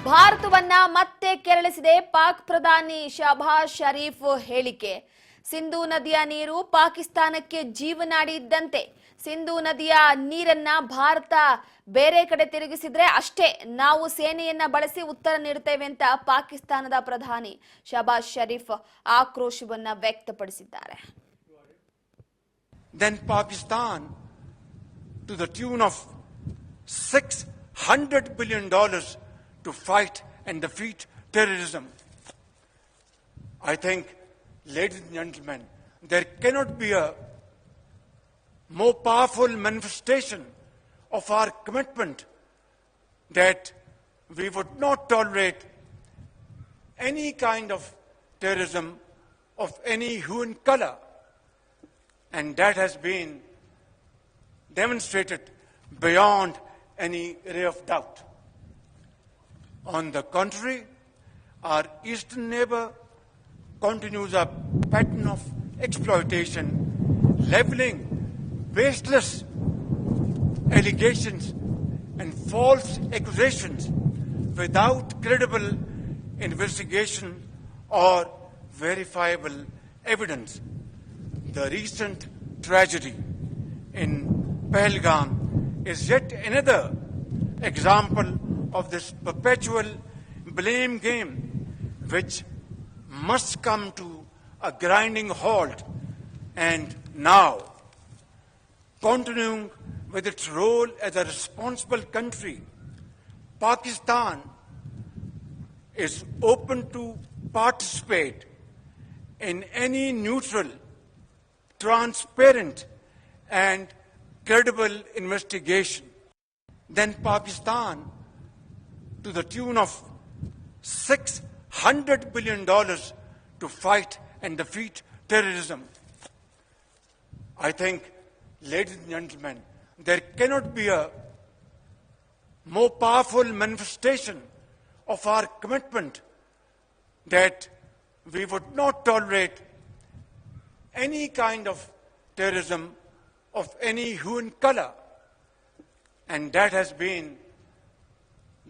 ಭಾರತವನ್ನ ಮತ್ತೆ ಕೆರಳಿಸಿದೆ ಪಾಕ್ ಪ್ರಧಾನಿ ಶಹಬಾಜ್ ಶರೀಫ್ ಹೇಳಿಕೆ. ಸಿಂಧೂ ನದಿಯ ನೀರು ಪಾಕಿಸ್ತಾನಕ್ಕೆ ಜೀವನಾಡಿ ಇದ್ದಂತೆ. ಸಿಂಧೂ ನದಿಯ ನೀರನ್ನ ಭಾರತ ಬೇರೆ ಕಡೆ ತಿರುಗಿಸಿದ್ರೆ ಅಷ್ಟೇ ನಾವು ಸೇನೆಯನ್ನ ಬಳಸಿ ಉತ್ತರ ನೀಡುತ್ತೇವೆ ಅಂತ ಪಾಕಿಸ್ತಾನದ ಪ್ರಧಾನಿ ಶಹಬಾಜ್ ಶರೀಫ್ ಆಕ್ರೋಶವನ್ನ ವ್ಯಕ್ತಪಡಿಸಿದ್ದಾರೆ. Then Pakistan, to the tune of $600 billion to fight and defeat terrorism. I think, ladies and gentlemen, there cannot be a more powerful manifestation of our commitment that we would not tolerate any kind of terrorism of any hue and color. And that has been demonstrated beyond any ray of doubt. On the contrary, our eastern neighbor continues a pattern of exploitation, leveling baseless allegations and false accusations without credible investigation or verifiable evidence. The recent tragedy in Pahalgam is yet another example of this perpetual blame game, which must come to a grinding halt. And now, continuing with its role as a responsible country, Pakistan is open to participate in any neutral, transparent and credible investigation. Then Pakistan, to the tune of $600 billion to fight and defeat terrorism. I think, ladies and gentlemen, there cannot be a more powerful manifestation of our commitment that we would not tolerate any kind of terrorism of any hue and color. And that has been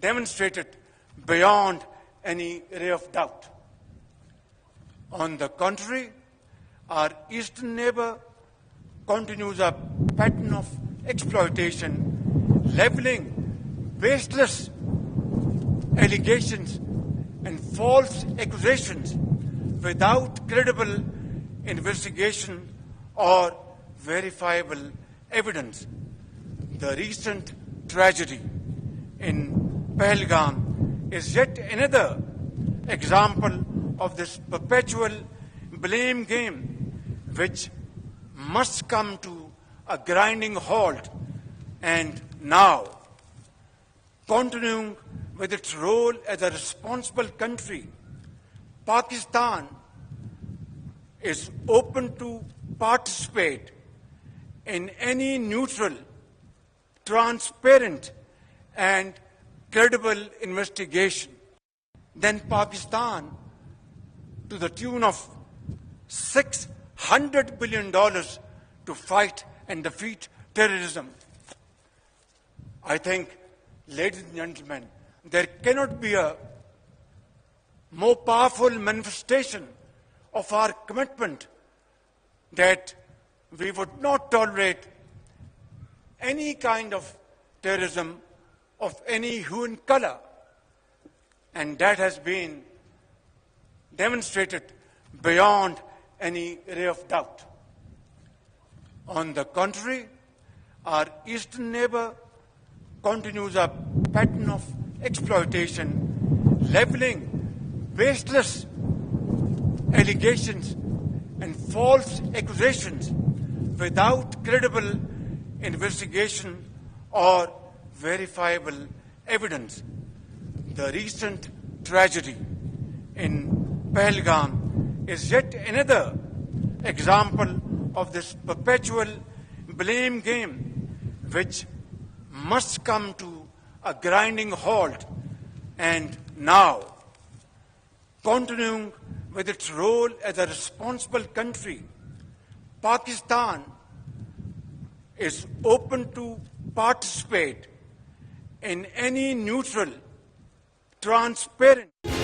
demonstrated beyond any ray of doubt. On the contrary, our eastern neighbor continues a pattern of exploitation, leveling baseless allegations and false accusations without credible investigation or verifiable evidence. The recent tragedy in Pahalgam is yet another example of this perpetual blame game, which must come to a grinding halt. And now, continuing with its role as a responsible country, Pakistan is open to participate in any neutral, transparent and credible investigation. Then Pakistan, to the tune of $600 billion to fight and defeat terrorism. I think, ladies and gentlemen, there cannot be a more powerful manifestation of our commitment that we would not tolerate any kind of terrorism of any hue and color. And that has been demonstrated beyond any ray of doubt. On the contrary, our eastern neighbor continues a pattern of exploitation, leveling baseless allegations and false accusations without credible investigation or verifiable evidence. The recent tragedy in Pahalgam is yet another example of this perpetual blame game, which must come to a grinding halt. And now, continuing with its role as a responsible country, Pakistan is open to participate in any neutral, transparent.